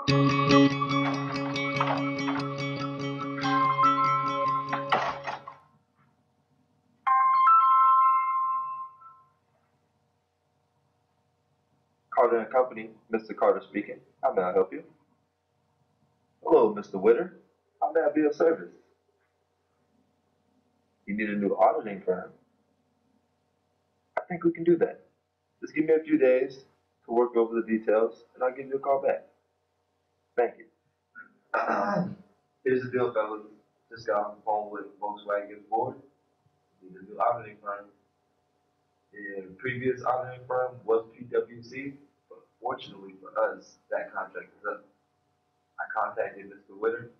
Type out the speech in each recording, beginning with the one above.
Carter and Company, Mr. Carter speaking. How may I help you? Hello, Mr. Witter. How may I be of service? You need a new auditing firm. I think we can do that. Just give me a few days to work over the details, and I'll give you a call back. Thank you. Here's the deal, fellas. Just got off the phone with Volkswagen's board. Need a new auditing firm. The previous auditing firm was PwC, but fortunately for us, that contract is up. I contacted Mr. Witter,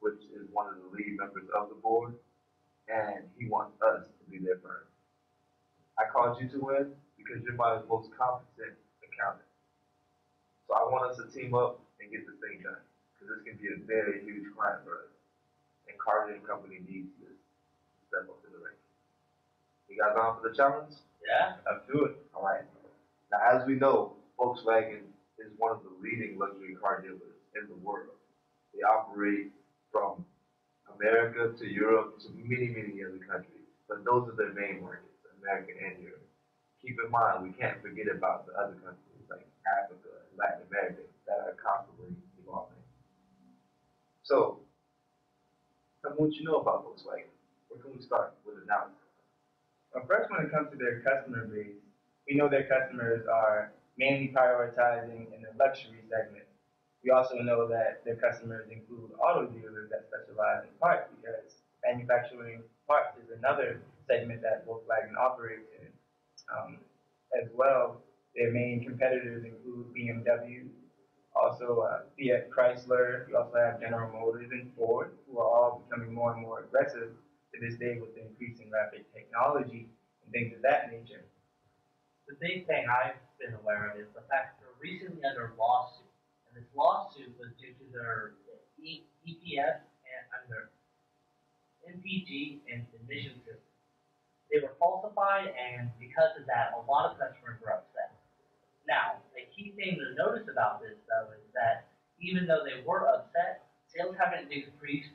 which is one of the lead members of the board, and he wants us to be their firm. I called you two in because you're my most competent accountant. So I want us to team up and get this thing done, because this can be a very huge client for us. And Carter and Company needs this to step up to the rank. You guys on for the challenge? Yeah. Let's do it. All right. Now, as we know, Volkswagen is one of the leading luxury car dealers in the world. They operate from America to Europe to many, many other countries. But those are their main markets, America and Europe. Keep in mind, we can't forget about the other countries like Africa and Latin America that are constantly evolving. So, tell me what you know about Volkswagen. Where can we start with analysis? Well, first, when it comes to their customer base, we know their customers are mainly prioritizing in the luxury segment. We also know that their customers include auto dealers that specialize in parts, because manufacturing parts is another segment that Volkswagen operates in. As well, their main competitors include BMW, also Fiat Chrysler. You also have General Motors and Ford, who are all becoming more and more aggressive to this day with the increasing rapid technology and things of that nature. The big thing I've been aware of is the fact that they're recently under lawsuit, and this lawsuit was due to their EPS and their MPG and emission system. They were falsified, and because of that, a lot of customers were upset. Now, a key thing to notice about this, though, is that even though they were upset, sales haven't decreased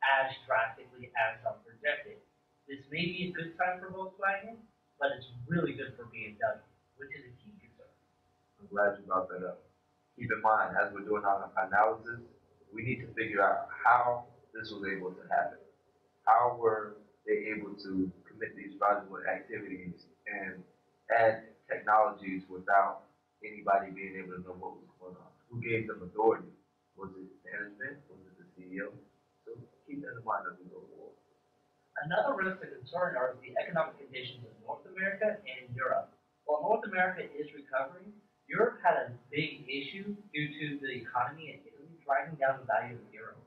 as drastically as some projected. This may be a good sign for Volkswagen, but it's really good for BMW, which is a key concern. I'm glad you brought that up. Keep in mind, as we're doing our analysis, we need to figure out how this was able to happen. How were they able to commit these fraudulent activities and add technologies without anybody being able to know what was going on? Who gave them authority? Was it management? Was it the CEO? So keep that in mind as we go forward. Another risk to concern are the economic conditions in North America and Europe. While North America is recovering, Europe had a big issue due to the economy in Italy driving down the value of the euro.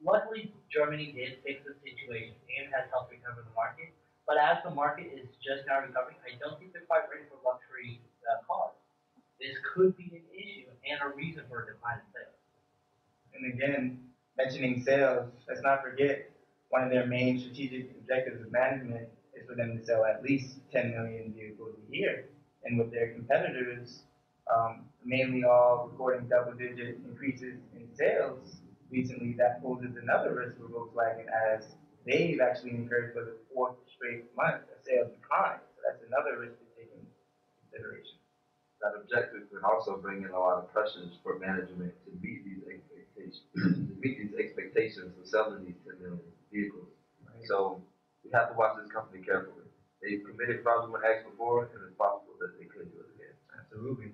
Luckily, Germany did fix the situation and has helped recover the market. But as the market is just now recovering, I don't think they're quite ready for luxury cars. This could be an issue and a reason for a decline in sales. And again, mentioning sales, let's not forget one of their main strategic objectives of management is for them to sell at least 10 million vehicles a year. And with their competitors, mainly all recording double-digit increases in sales recently, that poses another risk for Volkswagen, as they've actually incurred for the fourth straight month a sales decline. So that's another risk to take into consideration. That objective can also bring in a lot of pressures for management to meet these expectations of selling these 10 million vehicles. Right. So we have to watch this company carefully. They've committed fraudulent acts before, and it's possible that they could do it again. Absolutely.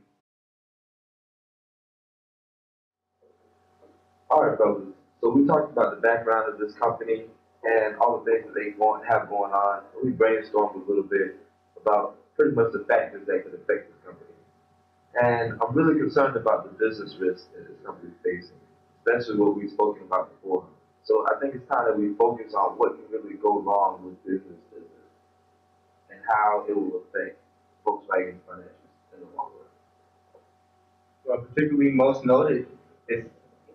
All right, brothers. So we talked about the background of this company and all the things that they have going on. We brainstormed a little bit about pretty much the factors that could affect this company. And I'm really concerned about the business risks that this company is facing, especially what we've spoken about before. So I think it's time that we focus on what can really go wrong with business and how it will affect Volkswagen's financials in the long run. Well, particularly most noted is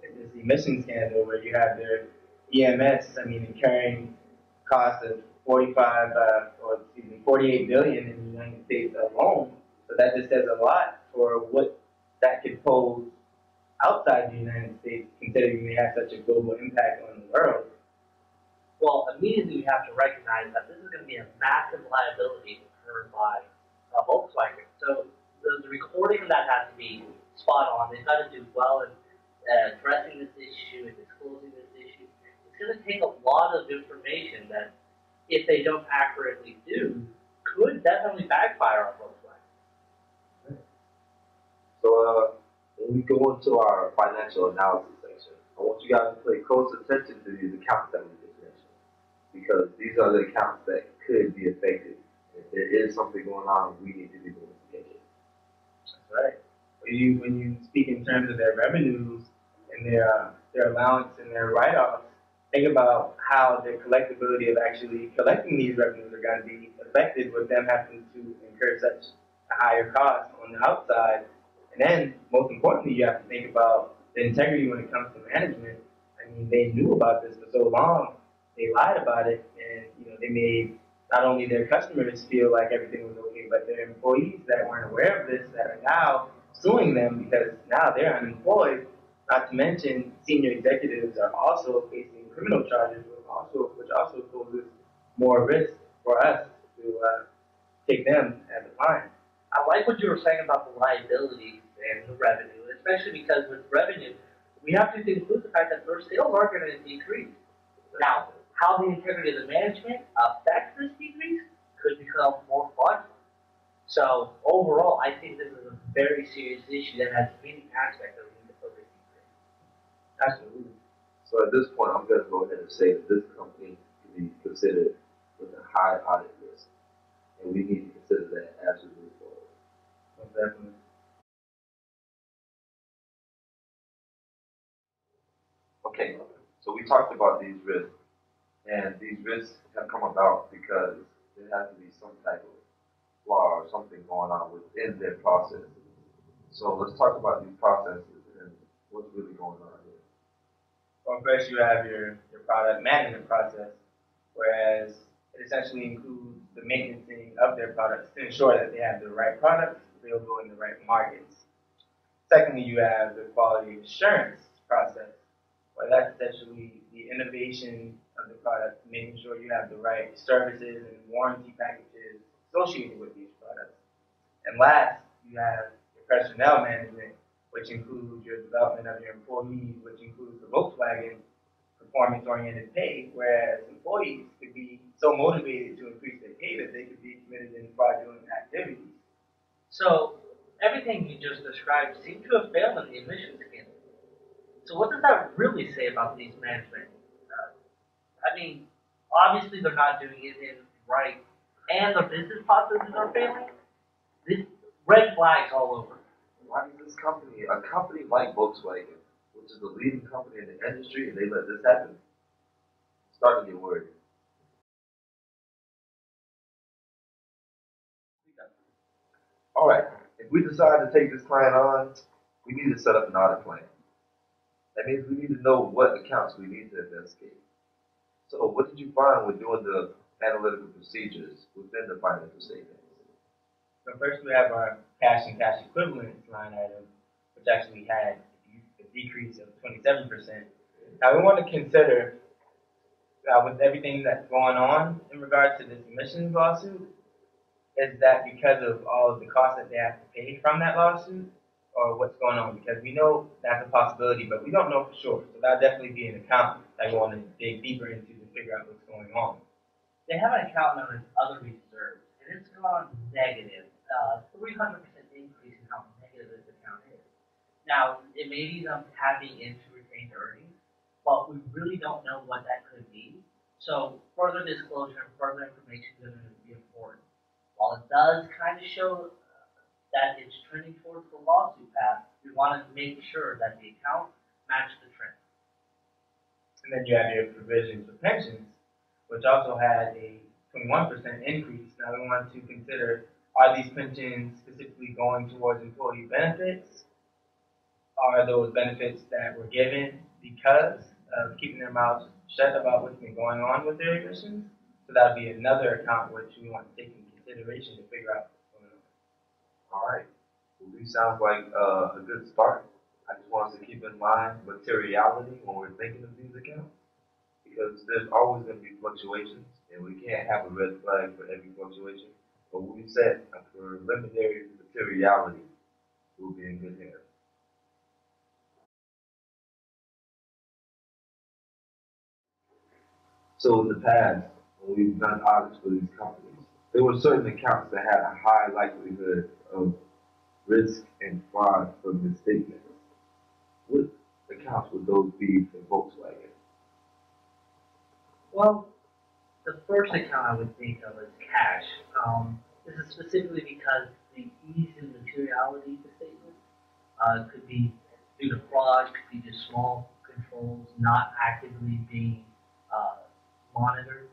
this emission scandal, where you have their EMS, incurring costs of 48 billion in the United States alone. So that just says a lot for what that could pose outside the United States, considering they have such a global impact on the world? Well, immediately we have to recognize that this is going to be a massive liability incurred by Volkswagen. So the recording of that has to be spot on. They've got to do well in addressing this issue and disclosing this issue. It's going to take a lot of information that, if they don't accurately do, could definitely backfire on Volkswagen. So, when we go into our financial analysis section, I want you guys to pay close attention to these accounts that we just mentioned, because these are the accounts that could be affected. If there is something going on, we need to be doing investigation. That's right. When you speak in terms of their revenues and their allowance and their write-offs, think about how their collectability of actually collecting these revenues are going to be affected with them having to incur such a higher cost on the outside. And then, most importantly, you have to think about the integrity when it comes to management. I mean, they knew about this for so long, they lied about it, and they made not only their customers feel like everything was okay, but their employees that weren't aware of this that are now suing them because now they're unemployed. Not to mention, senior executives are also facing criminal charges, which also poses more risk for us to take them as a client. I like what you were saying about the liabilities and the revenue, especially because with revenue, we have to include the fact that their sales are going to decrease. Now, how the integrity of the management affects this decrease could become more fraudulent. So overall, I think this is a very serious issue that has many aspects of the decrease. Absolutely. So at this point, I'm going to go ahead and say that this company can be considered with a high audit risk, and we need to consider that as we move forward. Most definitely. Okay, so we talked about these risks, and these risks have come about because there has to be some type of flaw or something going on within their process. So let's talk about these processes and what's really going on here. Well, first you have your product management process, whereas it essentially includes the maintenancing of their products to ensure that they have the right products available in the right markets. Secondly, you have the quality assurance process, where that's essentially the innovation of the product, making sure you have the right services and warranty packages associated with these products. And last, you have your personnel management, which includes your development of your employees, which includes the Volkswagen performance-oriented pay, whereas employees could be so motivated to increase their pay that they could be committed in fraudulent activities. So everything you just described seemed to have failed in the emissions scandal. So what does that really say about these management? I mean, obviously they're not doing it right, and their business processes are failing. This red flags all over. Why is this company, a company like Volkswagen, which is the leading company in the industry, and they let this happen? I'm starting to get worried. All right, if we decide to take this client on, we need to set up an audit plan. That means we need to know what accounts we need to investigate. So what did you find with doing the analytical procedures within the financial statements? So first we have our cash and cash equivalents line item, which actually had a decrease of 27%. Now we want to consider, with everything that's going on in regards to this emissions lawsuit, is that because of all of the costs that they have to pay from that lawsuit, or what's going on? Because we know that's a possibility, but we don't know for sure. So that'll definitely be an account that we want to dig deeper into to figure out what's going on. They have an account known as other reserves, and it's gone negative. 300% increase in how negative this account is. Now, it may be them tapping into retained earnings, but we really don't know what that could be. So further disclosure and further information is going to be important. While it does kind of show that it's trending towards the lawsuit path, we want to make sure that the account matches the trend. And then you have your provisions for pensions, which also had a 21% increase. Now we want to consider, are these pensions specifically going towards employee benefits? Are those benefits that were given because of keeping their mouths shut about what's been going on with their emissions? So that would be another account which we want to take into consideration to figure out what's going on. All right. Well, these sounds like a good start. I just want us to keep in mind materiality when we're thinking of these accounts, because there's always going to be fluctuations, and we can't have a red flag for every fluctuation. But when we set a preliminary materiality, we'll be in good hands. So in the past, when we've done audits for these companies, there were certain accounts that had a high likelihood of risk and fraud from misstatements. What accounts would those be for Volkswagen? Well, the first account I would think of is cash. This is specifically because the ease in materiality of the statement could be due to fraud, could be just small controls not actively being uh, monitored.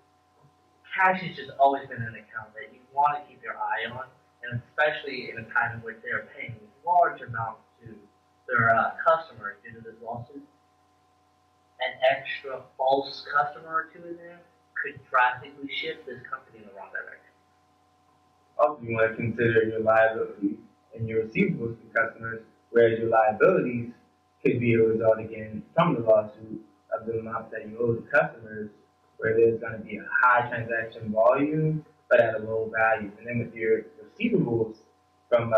Cash has just always been an account that you want to keep your eye on, and especially in a time in which they are paying large amounts to their customers due to this lawsuit. An extra false customer or two in there could drastically shift this company in the wrong direction. Also, you want to consider your liabilities and your receivables to customers, whereas your liabilities could be a result again from the lawsuit of the amount that you owe the customers, where there's going to be a high transaction volume but at a low value. And then with your receivables from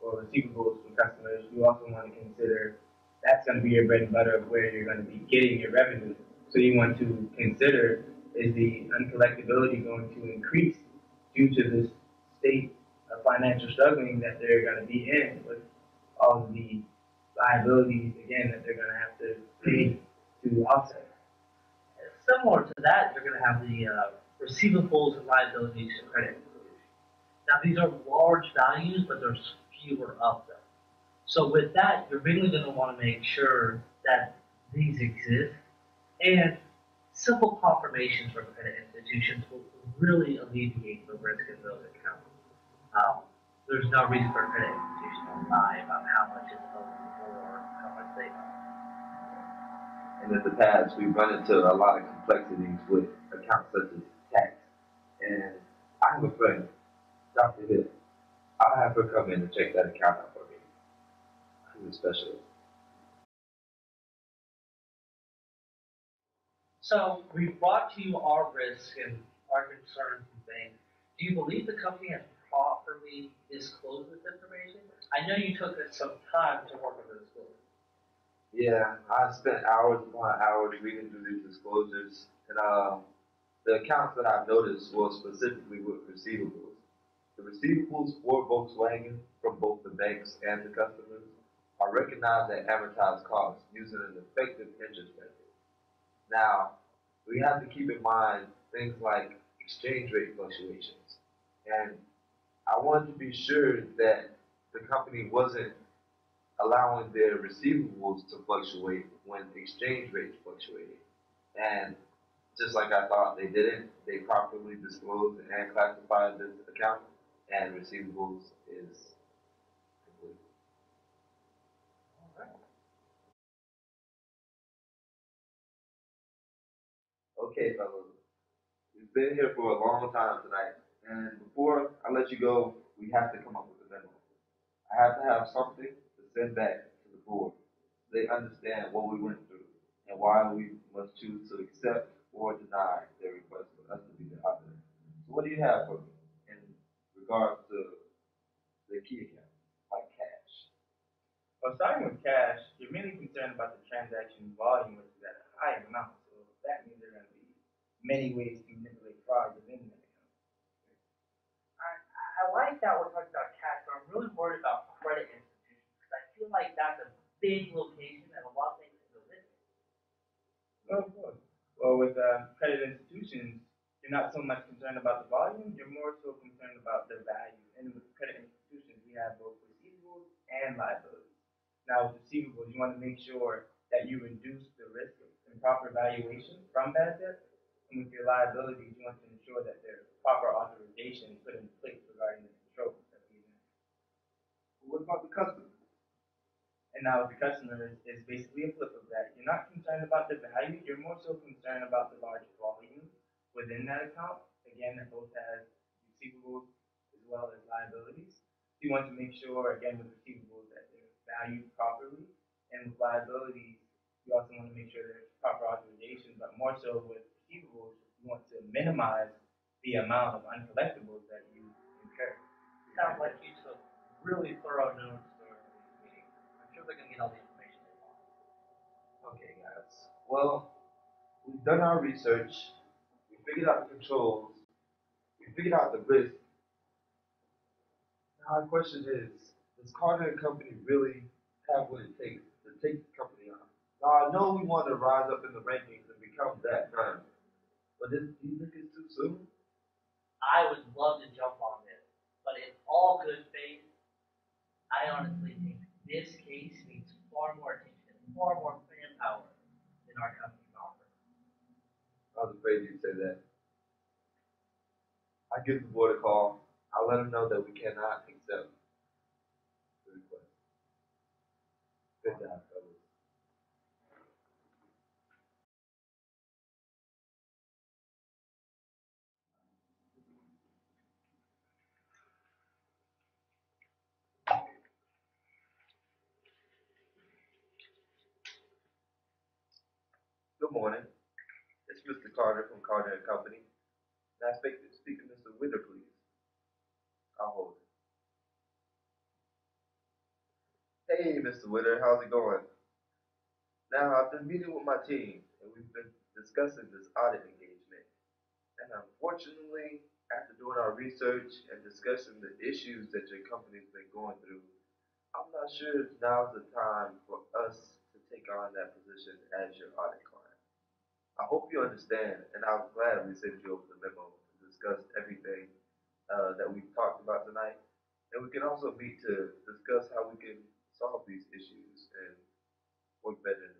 receivables from customers, you also want to consider that's going to be your bread and butter of where you're going to be getting your revenue. So you want to consider, is the uncollectability going to increase due to this state of financial struggling that they're going to be in with all of the liabilities again that they're going to have to pay to offset. Similar to that, you're going to have the receivables and liabilities to credit institutions. Now, these are large values, but there's fewer of them. So with that, you're really going to want to make sure that these exist, and simple confirmations from credit institutions will really alleviate the risk in those accounts. There's no reason for a credit institution to lie about how much is owed or how much they owe. And in the past, we've run into a lot of complexities with accounts such as tax. And I have a friend, Dr. Hill. I'll have her come in and check that account out for me. She's a specialist. So we brought to you our risks and our concerns and things. Do you believe the company has properly disclosed this information? I know you took some time to work on the disclosure. Yeah, I spent hours upon hours reading through these disclosures, and the accounts that I've noticed were specifically with receivables. The receivables for Volkswagen from both the banks and the customers are recognized at amortized cost using an effective interest method. Now, we have to keep in mind things like exchange rate fluctuations. And I wanted to be sure that the company wasn't allowing their receivables to fluctuate when exchange rates fluctuated. And just like I thought they didn't, they properly disclosed and classified this account, and receivables is complete. Okay, fellas, we've been here for a long time tonight, and before I let you go, we have to come up with a memo. I have to have something to send back to the board so they understand what we went through and why we must choose to accept or deny their request for us to be the auditor. So what do you have for me in regards to the key account, like cash? Well, starting with cash, you're mainly concerned about the transaction volume, which is at a high amount. So that means there are going to be many ways to manipulate fraud within that account. I like that we're talking about cash, but I'm really worried about credit institutions because I feel like that's a big location and a lot of things can go missing. Well, of course. Well, with credit institutions, you're not so much concerned about the volume, you're more so concerned about the value. And with credit institutions, we have both receivables and liabilities. Now, with receivables, you want to make sure that you reduce the risk of improper valuation from bad debt. And with your liabilities, you want to ensure that there's proper authorization put in place regarding the controls that we have. What about the customer? And now with the customer is basically a flip of that. You're not concerned about the value, you're more so concerned about the large volume within that account. Again, that both has receivables as well as liabilities. You want to make sure, again, with receivables that they're valued properly and and with liabilities, you also want to make sure there's proper authorization, but more so with receivables, you want to minimize the amount of uncollectibles that you incur. Sounds like you took really thorough notes during these meetings. I'm sure they're gonna get all the information they want. Okay, guys. Well, we've done our research. We figured out the controls. We figured out the risk. Now, our question is, does Carter and Company really have what it takes to take the company on? Now, I know we want to rise up in the rankings and become that firm, but do you think it's too soon? I would love to jump on this, but in all good faith, I honestly think this case needs far more attention, far more manpower than our company can offer. I was afraid you'd say that. I give the board a call. I'll let them know that we cannot accept the request. Good job, fellas. Good morning. It's Mr. Carter from Carter and Company. May I speak to Mr. Witter, please? I'll hold it. Hey, Mr. Witter, how's it going? Now, I've been meeting with my team, and we've been discussing this audit engagement. And unfortunately, after doing our research and discussing the issues that your company's been going through, I'm not sure if now's the time for us to take on that position as your audit client. I hope you understand, and I'll gladly send you over the memo to discuss everything that we've talked about tonight. And we can also meet to discuss how we can solve these issues and work better in the